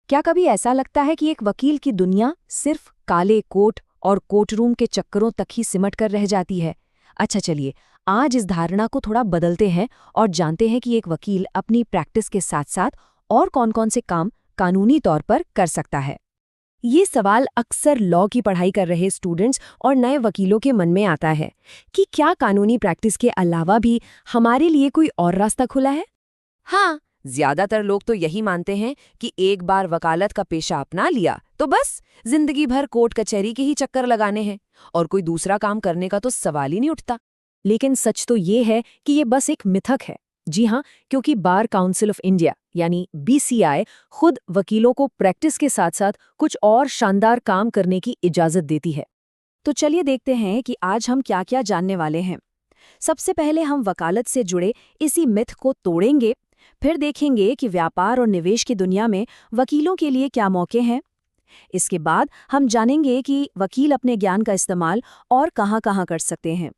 क्या कभी ऐसा लगता है कि एक वकील की दुनिया सिर्फ काले कोट और कोर्टरूम के चक्करों तक ही सिमट कर रह जाती है? अच्छा चलिए, आज इस धारणा को थोड़ा बदलते हैं और जानते हैं कि एक वकील अपनी प्रैक्टिस के साथ-साथ और कौन-कौन से काम कानूनी तौर पर कर सकता है। ये सवाल अक्सर लॉ की पढ़ाई कर रहे स्टूडेंट्स और नए वकीलों के मन में आता है कि क्या कानूनी प्रैक्टिस के अलावा भी हमारे लिए कोई और रास्ता खुला है? हाँ, ज्यादातर लोग तो यही मानते हैं कि एक बार वकालत का पेशा अपना लिया तो बस जिंदगी भर कोर्ट कचहरी के ही चक्कर लगाने हैं और कोई दूसरा काम करने का तो सवाल ही नहीं उठता। लेकिन सच तो ये है कि ये बस एक मिथक है। जी हाँ, क्योंकि बार काउंसिल ऑफ इंडिया यानी बीसीआई खुद वकीलों को प्रैक्टिस के साथ-साथ कुछ और शानदार काम करने की इजाजत देती है। तो चलिए देखते हैं कि आज हम क्या-क्या जानने वाले हैं। सबसे पहले हम वकालत से जुड़े इसी मिथ को तोड़ेंगे, फिर देखेंगे कि व्यापार और निवेश की दुनिया में वकीलों के लिए क्या मौके हैं। इसके बाद हम जानेंगे कि वकील अपने ज्ञान का इस्तेमाल और कहाँ-कहाँ कर सकते हैं,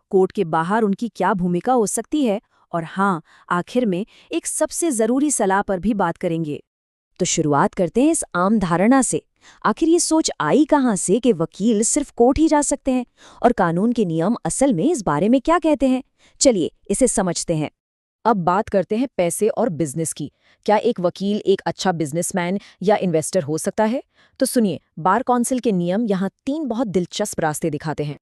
कोर्ट के बाहर उनकी क्या भूमिका हो सकती है, और हाँ, आखिर में एक सबसे ज़रूरी सलाह पर भी बात करेंगे। तो शुरुआत करते हैं इस आम धारणा से। आखिर ये सोच आई कहाँ से कि वकील सिर्फ कोर्ट ही जा सकते हैं, और कानून के नियम असल में इस बारे में क्या कहते हैं? चलिए इसे समझते हैं। अब बात करते हैं पैसे और बिजनेस की। क्या एक वकील एक अच्छा बिजनेसमैन या इन्वेस्टर हो सकता है? तो सुनिए, बार काउंसिल के नियम यहाँ 3 बहुत दिलचस्प रास्ते दिखाते हैं।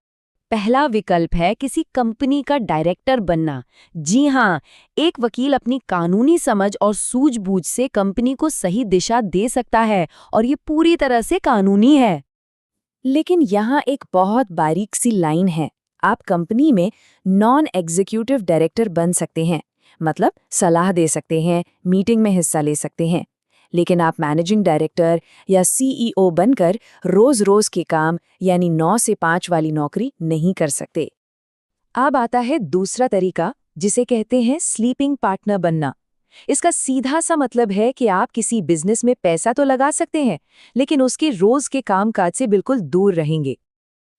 पहला विकल्प है किसी कंपनी का डायरेक्टर बनना। जी हाँ, एक वकील अपनी कानूनी समझ और सूझबूझ से कंपनी को सही दिशा दे सकता है, और ये पूरी तरह से कानूनी है। लेकिन यहाँ एक बहुत बारीक सी लाइन है। आप कंपनी में नॉन एग्जीक्यूटिव डायरेक्टर बन सकते हैं, मतलब सलाह दे सकते हैं, मीटिंग में हिस्सा ले सकते हैं। लेकिन आप मैनेजिंग डायरेक्टर या सीईओ बनकर रोज-रोज के काम यानी 9 से 5 वाली नौकरी नहीं कर सकते। अब आता है दूसरा तरीका, जिसे कहते हैं स्लीपिंग पार्टनर बनना। इसका सीधा सा मतलब है कि आप किसी बिजनेस में पैसा तो लगा सकते हैं, लेकिन उसके रोज के कामकाज से बिल्कुल दूर रहेंगे।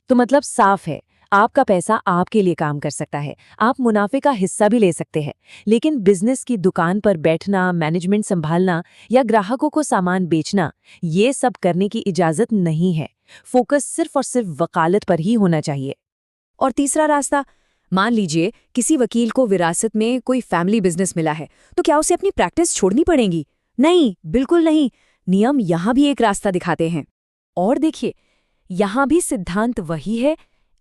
तो मतलब साफ है, आपका पैसा आपके लिए काम कर सकता है, आप मुनाफे का हिस्सा भी ले सकते हैं, लेकिन बिजनेस की दुकान पर बैठना, मैनेजमेंट संभालना या ग्राहकों को सामान बेचना, ये सब करने की इजाजत नहीं है। फोकस सिर्फ और सिर्फ वकालत पर ही होना चाहिए। और तीसरा रास्ता, मान लीजिए किसी वकील को विरासत में कोई फैमिली बिजनेस मिला है, तो क्या उसे अपनी प्रैक्टिस छोड़नी पड़ेगी? नहीं, बिल्कुल नहीं। नियम यहाँ भी एक रास्ता दिखाते हैं। और देखिए, यहाँ भी सिद्धांत वही है।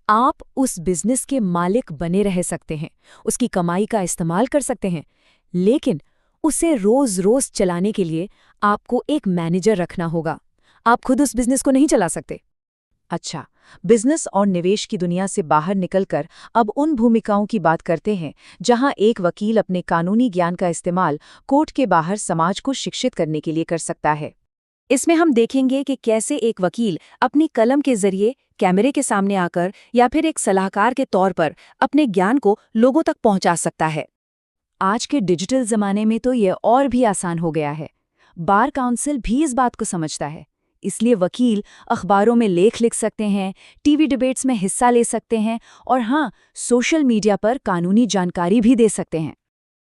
आप उस बिजनेस के मालिक बने रह सकते हैं, उसकी कमाई का इस्तेमाल कर सकते हैं, लेकिन उसे रोज-रोज चलाने के लिए आपको एक मैनेजर रखना होगा। आप खुद उस बिजनेस को नहीं चला सकते। अच्छा, बिजनेस और निवेश की दुनिया से बाहर निकलकर अब उन भूमिकाओं की बात करते हैं जहां एक वकील अपने कानूनी ज्ञान का इस्तेमाल कोर्ट के बाहर समाज को शिक्षित करने के लिए कर सकता है। इसमें हम देखेंगे कि कैसे एक वकील अपनी कलम के जरिए कैमरे के सामने आकर या फिर एक सलाहकार के तौर पर अपने ज्ञान को लोगों तक पहुंचा सकता है। आज के डिजिटल जमाने में तो ये और भी आसान हो गया है। बार काउंसिल भी इस बात को समझता है, इसलिए वकील अखबारों में लेख लिख सकते हैं, टीवी डिबेट्स में हिस्सा ले सकते हैं, और हाँ, सोशल मीडिया पर कानूनी जानकारी भी दे सकते हैं।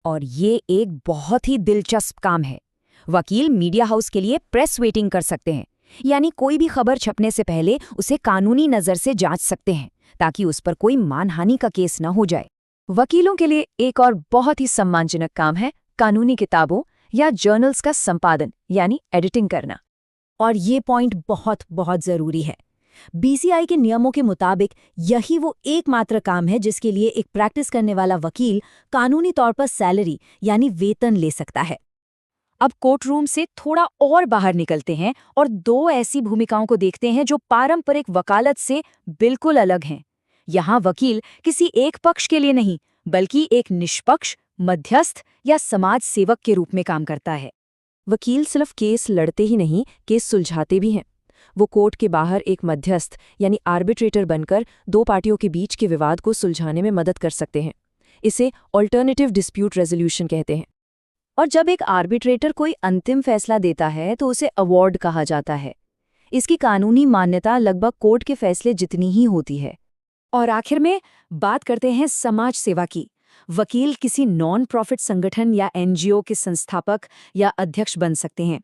और ये एक बहुत ही दिलचस्प काम है। वकील मीडिया हाउस के लिए प्रेस वेटिंग कर सकते हैं, यानी कोई भी खबर छपने से पहले उसे कानूनी नज़र से जांच सकते हैं, ताकि उस पर कोई मानहानि का केस न हो जाए। वकीलों के लिए एक और बहुत ही सम्मानजनक काम है कानूनी किताबों या जर्नल्स का संपादन यानी एडिटिंग करना। और ये पॉइंट बहुत बहुत ज़रूरी है। बीसीआई के नियमों के मुताबिक यही वो एकमात्र काम है जिसके लिए एक प्रैक्टिस करने वाला वकील कानूनी तौर पर सैलरी यानी वेतन ले सकता है। अब कोर्ट रूम से थोड़ा और बाहर निकलते हैं और 2 ऐसी भूमिकाओं को देखते हैं जो पारंपरिक वकालत से बिल्कुल अलग हैं। यहाँ वकील किसी एक पक्ष के लिए नहीं, बल्कि एक निष्पक्ष, मध्यस्थ या समाज सेवक के रूप में काम करता है। वकील सिर्फ केस लड़ते ही नहीं, केस सुलझाते भी हैं। वो कोर्ट के बाहर एक मध्यस्थ यानी आर्बिट्रेटर बनकर 2 पार्टियों के बीच के विवाद को सुलझाने में मदद कर सकते हैं। इसे ऑल्टरनेटिव डिस्प्यूट रेजोल्यूशन कहते हैं। और जब एक आर्बिट्रेटर कोई अंतिम फैसला देता है तो उसे अवॉर्ड कहा जाता है। इसकी कानूनी मान्यता लगभग कोर्ट के फैसले जितनी ही होती है। और आखिर में बात करते हैं समाज सेवा की। वकील किसी नॉन प्रॉफिट संगठन या एनजीओ के संस्थापक या अध्यक्ष बन सकते हैं,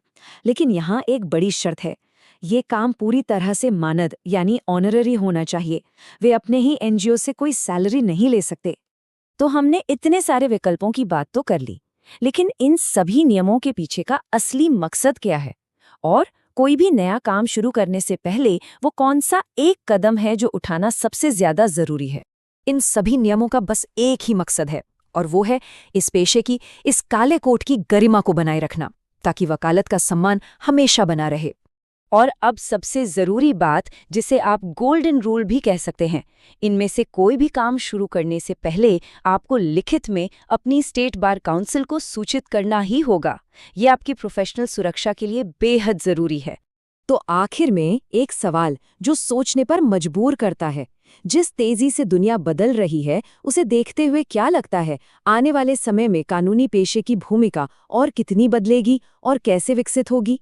लेकिन यहाँ एक बड़ी शर्त है। ये काम पूरी तरह से मानद यानी ऑनररी होना चाहिए। वे अपने ही एनजीओ से कोई सैलरी नहीं ले सकते। तो हमने इतने सारे विकल्पों की बात तो कर ली, लेकिन इन सभी नियमों के पीछे का असली मकसद क्या है? और कोई भी नया काम शुरू करने से पहले वो कौन सा एक कदम है जो उठाना सबसे ज्यादा जरूरी है? इन सभी नियमों का बस एक ही मकसद है, और वो है इस पेशे की, इस काले कोट की गरिमा को बनाए रखना, ताकि वकालत का सम्मान हमेशा बना रहे। और अब सबसे जरूरी बात, जिसे आप गोल्डन रूल भी कह सकते हैं, इनमें से कोई भी काम शुरू करने से पहले आपको लिखित में अपनी स्टेट बार काउंसिल को सूचित करना ही होगा। ये आपकी प्रोफेशनल सुरक्षा के लिए बेहद जरूरी है। तो आखिर में एक सवाल जो सोचने पर मजबूर करता है, जिस तेजी से दुनिया बदल रही है उसे देखते हुए क्या लगता है, आने वाले समय में कानूनी पेशे की भूमिका और कितनी बदलेगी और कैसे विकसित होगी?